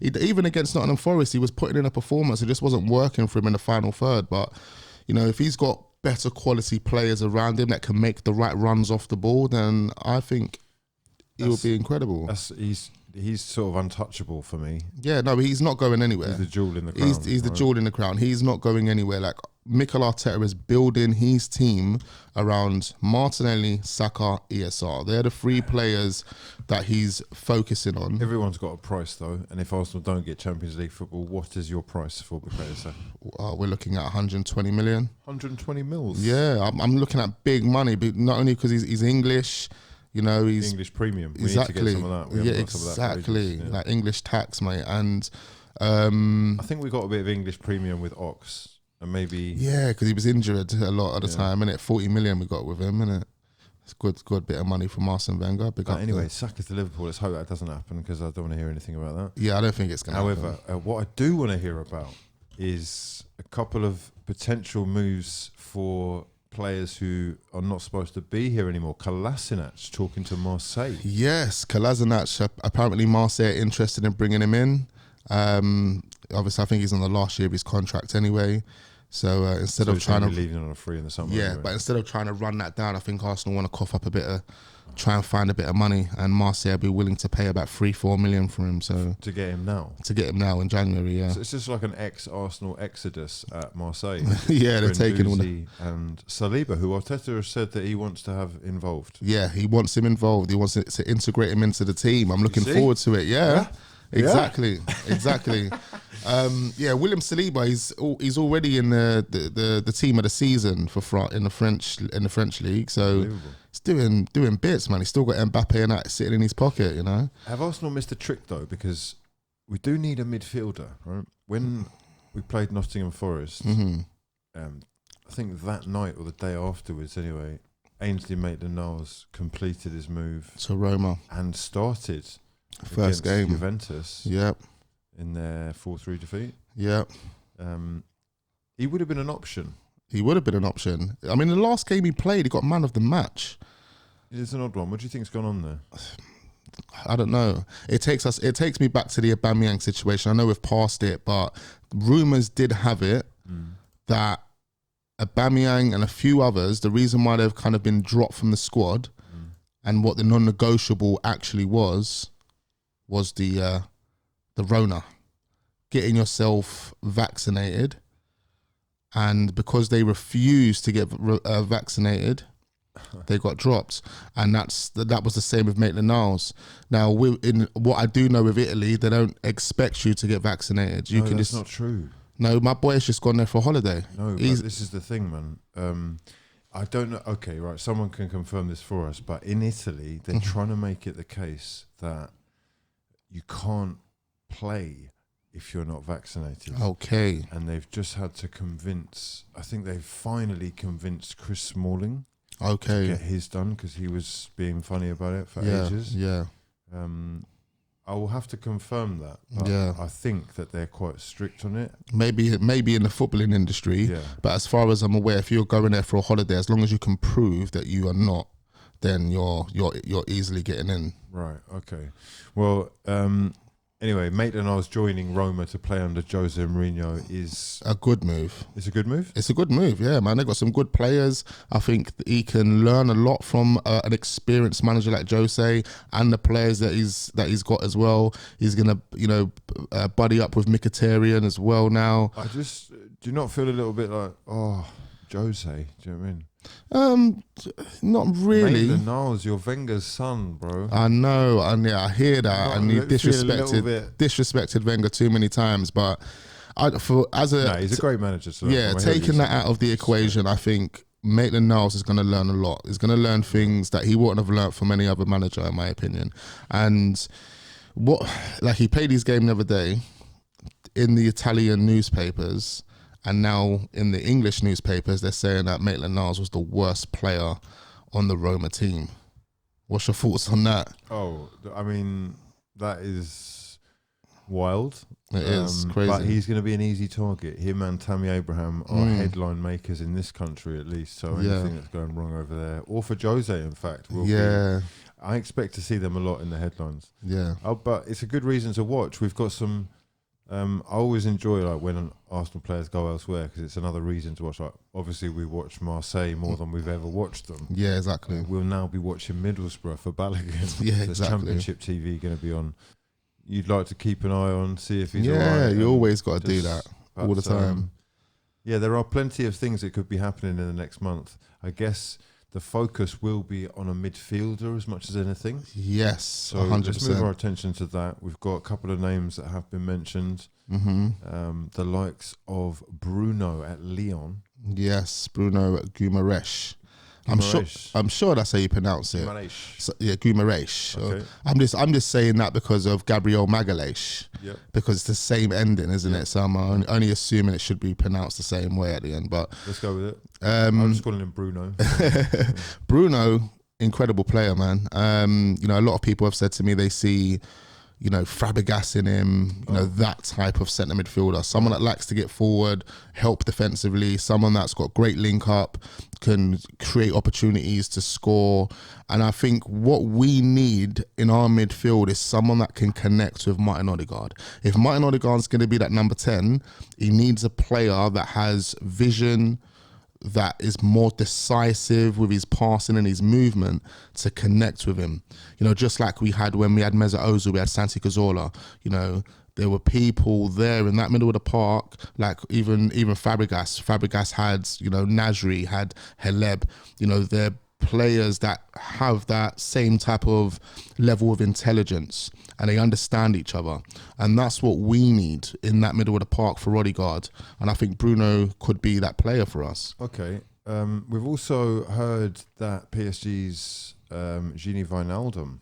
even against Nottingham Forest, he was putting in a performance. It just wasn't working for him in the final third. But, if he's got better quality players around him that can make the right runs off the ball, then I think he will be incredible. he's sort of untouchable for me. Yeah, no, he's not going anywhere. He's the jewel in the crown. He's the jewel in the crown. He's not going anywhere. Like, Mikel Arteta is building his team around Martinelli, Saka, ESR. They're the three players that he's focusing on. Everyone's got a price though, and if Arsenal don't get Champions League football, what is your price for Bukayo Saka? We're looking at 120 million. 120 mils. Yeah, I'm looking at big money, but not only because he's English. You know, he's English premium. We exactly. need to get some of that. Yeah, exactly. Yeah. Like English tax, mate. And I think we got a bit of English premium with Ox, and maybe because he was injured a lot of the time, innit? 40 million we got with him, innit? It's good bit of money from Arsene Wenger. Anyway, Saka to Liverpool. Let's hope that doesn't happen because I don't want to hear anything about that. Yeah, I don't think it's going to happen. However, what I do want to hear about is a couple of potential moves for players who are not supposed to be here anymore. Kolasinac talking to Marseille. Yes, Kolasinac. Apparently Marseille are interested in bringing him in. Obviously, I think he's on the last year of his contract anyway. So instead of trying to leaving on a free in the summer. Yeah, anyway. but instead of trying to run that down, I think Arsenal want to cough up a bit of, try and find a bit of money, and Marseille will be willing to pay about 3-4 million for him. So to get him now. In January, yeah. So it's just like an ex-Arsenal exodus at Marseille. Yeah, they're taking all the and Saliba, who Arteta has said that he wants to have involved. Yeah, he wants him involved. He wants to integrate him into the team. I'm looking forward to it. Yeah. Exactly. William Saliba, he's already in the team of the season for in the French league. So he's doing bits, man. He's still got Mbappe and that sitting in his pocket, you know. Have Arsenal missed a trick though? Because we do need a midfielder, right? When we played Nottingham Forest, I think that night or the day afterwards, anyway, Ainsley Maitland-Niles completed his move to Roma and started. First game, Juventus. Yep. In their 4-3 defeat. Yep. He would have been an option. I mean, the last game he played, he got man of the match. It's an odd one. What do you think's gone on there? I don't know. It takes me back to the Aubameyang situation. I know we've passed it, but rumours did have it that Aubameyang and a few others, the reason why they've kind of been dropped from the squad and what the non-negotiable actually was the Rona, getting yourself vaccinated, and because they refused to get vaccinated, they got dropped, and that was the same with Maitland-Niles. Now, in what I do know with Italy, they don't expect you to get vaccinated. That's not true. No, my boy's just gone there for a holiday. No, but this is the thing, man. I don't know. Okay, right. Someone can confirm this for us, but in Italy, they're trying to make it the case that you can't play if you're not vaccinated. Okay. And they've just had to convince, I think they've finally convinced Chris Smalling to get his done because he was being funny about it for ages. Yeah. I will have to confirm that. But I think that they're quite strict on it. Maybe in the footballing industry. Yeah. But as far as I'm aware, if you're going there for a holiday, as long as you can prove that you are not, then you're easily getting in. Right. Okay. Well, anyway, Maitland-Niles joining Roma to play under Jose Mourinho is a good move. It's a good move? It's a good move, yeah, man. They've got some good players. I think he can learn a lot from an experienced manager like Jose and the players that he's got as well. He's going to, buddy up with Mkhitaryan as well now. Do you not feel a little bit like, Jose, do you know what I mean? Not really. Maitland-Niles, you're Wenger's son, bro. I know, and I hear that, and he disrespected Wenger too many times. But he's a great manager. So taking that out of the equation, I think Maitland-Niles is going to learn a lot. He's going to learn things that he wouldn't have learned from any other manager, in my opinion. And he played his game the other day in the Italian newspapers. And now in the English newspapers, they're saying that Maitland-Niles was the worst player on the Roma team. What's your thoughts on that? Oh, I mean, that is wild. It is crazy. But he's going to be an easy target. Him and Tammy Abraham are headline makers in this country, at least. So anything that's going wrong over there, or for Jose, in fact, will be. I expect to see them a lot in the headlines. Yeah. But it's a good reason to watch. We've got some. I always enjoy when Arsenal players go elsewhere because it's another reason to watch. Obviously, we watch Marseille more than we've ever watched them. Yeah, exactly. We'll now be watching Middlesbrough for Balogun. Yeah, There's exactly. Championship TV going to be on. you'd like to keep an eye on, see if he's Yeah, alright. you always got to do that all the time. Yeah, there are plenty of things that could be happening in the next month. I guess the focus will be on a midfielder as much as anything. Yes, so 100%. Let's move our attention to that. We've got a couple of names that have been mentioned. The likes of Bruno at Lyon. Yes, Bruno Guimaraes. I'm sure that's how you pronounce it. So, yeah, Guimaraes. Okay. I'm just saying that because of Gabriel Magalhaes. Yep. Because it's the same ending, isn't it? So I'm only assuming it should be pronounced the same way at the end. But let's go with it. I'm just calling him Bruno. Bruno, incredible player, man. You know, a lot of people have said to me they see, you know, Fabregas in him, you know, that type of centre midfielder. Someone that likes to get forward, help defensively, someone that's got great link up, can create opportunities to score. And I think what we need in our midfield is someone that can connect with Martin Odegaard. If Martin Odegaard's going to be that number 10, he needs a player that has vision, that is more decisive with his passing and his movement to connect with him. You know, just like we had when we had Mesut Ozil, we had Santi Cazorla. You know, there were people there in that middle of the park, like even Fabregas. Fabregas had, you know, Nasri, had Haleb. You know, they're players that have that same type of level of intelligence and they understand each other, and that's what we need in that middle of the park for Odegaard, and I think Bruno could be that player for us. Okay. We've also heard that PSG's Gini Wijnaldum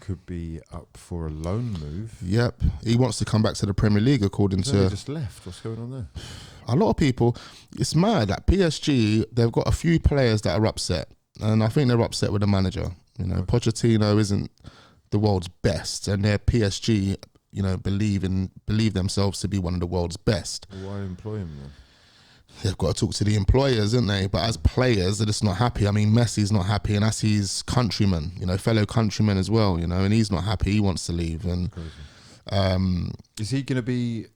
could be up for a loan move. Yep, he wants to come back to the Premier League according to... He just left. What's going on there? A lot of people, it's mad that PSG, they've got a few players that are upset, and I think they're upset with the manager. You know, Pochettino isn't the world's best, and their PSG, you know, believe themselves to be one of the world's best. Well, why employ him then? They've got to talk to the employers, isn't they? But as players, they're just not happy. I mean, Messi's not happy, and that's his countryman, you know, fellow countryman as well, you know, and he's not happy. He wants to leave. And is he going to be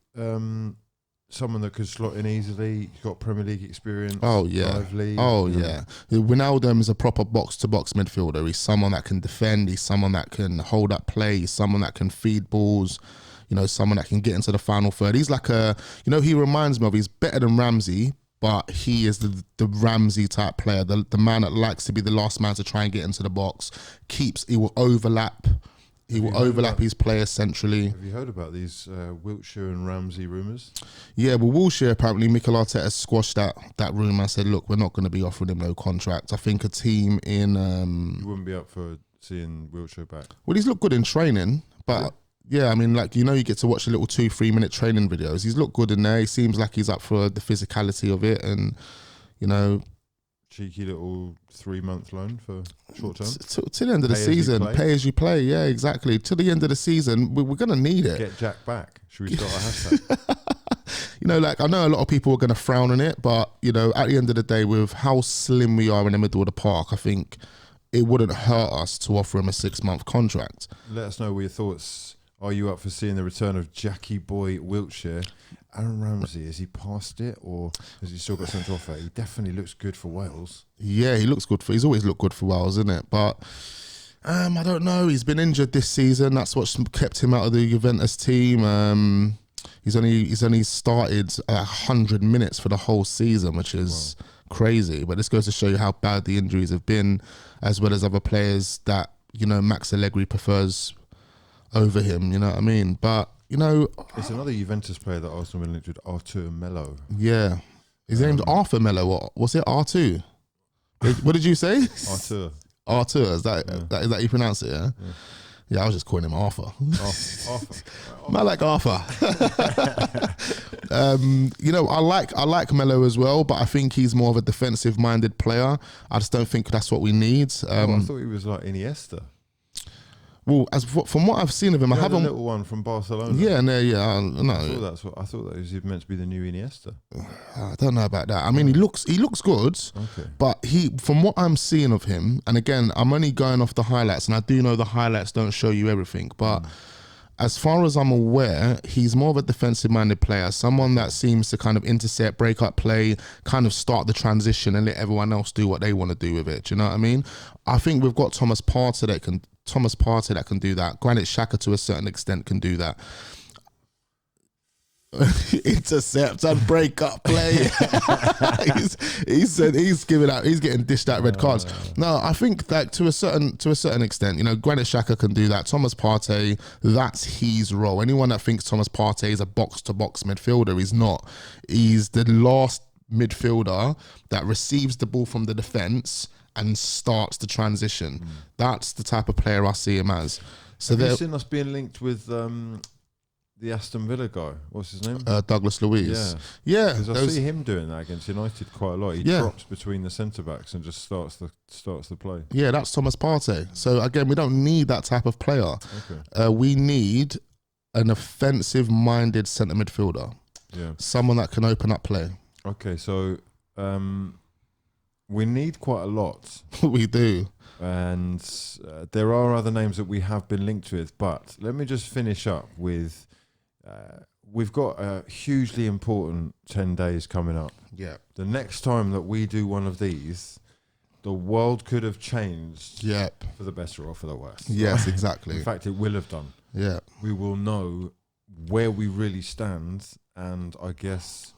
someone that could slot in easily? He's got Premier League experience. Oh yeah. Lively, yeah. Wijnaldum is a proper box-to-box midfielder. He's someone that can defend. He's someone that can hold up play. He's someone that can feed balls. You know, someone that can get into the final third. He's like he reminds me of, he's better than Ramsey, but he is the Ramsey type player, the man that likes to be the last man to try and get into the box. He will overlap. He will overlap his players centrally. Have you heard about these Wiltshire and Ramsey rumours? Yeah, well, Wiltshire, apparently Mikel Arteta squashed that rumour and said, look, we're not going to be offering him no contract. I think a team in... you wouldn't be up for seeing Wiltshire back? Well, he's looked good in training, but... Yeah, I mean, like, you know, you get to watch a little 2-3 minute training videos. He's looked good in there. He seems like he's up for the physicality of it, and, you know... Cheeky little 3-month loan for short term. To the end of the season, pay as you play. Yeah, exactly. To the end of the season, we're going to need it. Get Jack back. Should we start a hashtag? You know, like, I know a lot of people are going to frown on it, but, you know, at the end of the day, with how slim we are in the middle of the park, I think it wouldn't hurt us to offer him a 6-month contract. Let us know what your thoughts. Are you up for seeing the return of Jackie Boy Wiltshire? Aaron Ramsey, has he passed it, or has he still got something to offer? He definitely looks good for Wales. Yeah, he's always looked good for Wales, isn't it? But I don't know. He's been injured this season. That's what's kept him out of the Juventus team. He's only started 100 minutes for the whole season, which is crazy. But this goes to show you how bad the injuries have been, as well as other players that, you know, Max Allegri prefers over him, you know what I mean? But, you know... It's another Juventus player that Arsenal will link with, Artur Melo. Yeah. His name's Arthur Melo. What's it? R2? What did you say? Arthur. Is that you pronounce it, yeah? Yeah, I was just calling him Arthur. Arthur. I like Arthur. You know, I like Melo as well, but I think he's more of a defensive-minded player. I just don't think that's what we need. I thought he was like Iniesta. Well, from what I've seen of him, I haven't. The little one from Barcelona. Yeah, no. I thought that was meant to be the new Iniesta. I don't know about that. I mean, he looks good, but from what I'm seeing of him, and again, I'm only going off the highlights, and I do know the highlights don't show you everything, but as far as I'm aware, he's more of a defensive-minded player, someone that seems to kind of intercept, break up play, kind of start the transition and let everyone else do what they want to do with it. Do you know what I mean? I think we've got Thomas Partey that can do that. Granit Xhaka to a certain extent can do that. Intercept and break up play. he's getting dished out red cards. No, I think that to a certain extent, you know, Granit Xhaka can do that. Thomas Partey, that's his role. Anyone that thinks Thomas Partey is a box-to-box midfielder, he's not. He's the last midfielder that receives the ball from the defence and starts the transition. That's the type of player I see him as. So have you seen us being linked with the Aston Villa guy? What's his name? Douglas Luiz. Yeah. Because I see him doing that against United quite a lot. He drops between the centre backs and just starts the play. Yeah, that's Thomas Partey. So again, we don't need that type of player. Okay. We need an offensive-minded centre midfielder. Yeah. Someone that can open up play. Okay, so we need quite a lot. We do. And there are other names that we have been linked with, but let me just finish up with we've got a hugely important 10 days coming up. Yeah. The next time that we do one of these, the world could have changed for the better or for the worse. Yes, exactly. In fact, it will have done. Yeah. We will know where we really stand, and I guess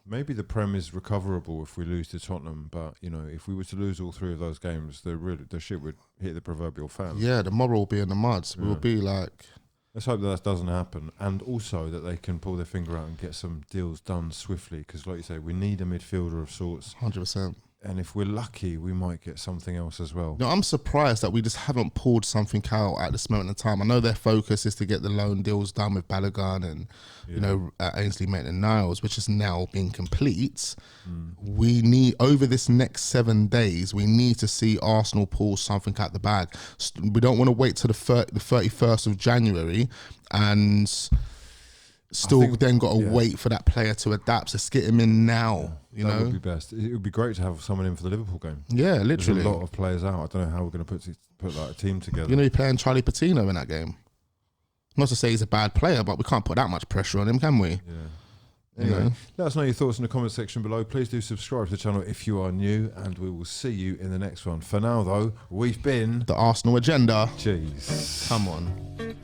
maybe the Prem is recoverable if we lose to Tottenham, but you know, if we were to lose all three of those games, the shit would hit the proverbial fan. Yeah, the moral will be in the mud. We will be like, let's hope that doesn't happen, and also that they can pull their finger out and get some deals done swiftly. Because, like you say, we need a midfielder of sorts. 100%. And if we're lucky, we might get something else as well. No, I'm surprised that we just haven't pulled something out at this moment in time. I know their focus is to get the loan deals done with Balogun and you know, Ainsley Maitland-Niles, which has now been complete. We need, over this next 7 days, we need to see Arsenal pull something out the bag. We don't want to wait till the 31st of January and then got to wait for that player to adapt. So let's get him in now. You know, would be best. It would be great to have someone in for the Liverpool game. Yeah, literally. There's a lot of players out. I don't know how we're going to put like a team together. You're going to be playing Charlie Patino in that game. Not to say he's a bad player, but we can't put that much pressure on him, can we? Yeah. Anyway, let us know your thoughts in the comment section below. Please do subscribe to the channel if you are new, and we will see you in the next one. For now, though, we've been the Arsenal Agenda. Jeez. Come on.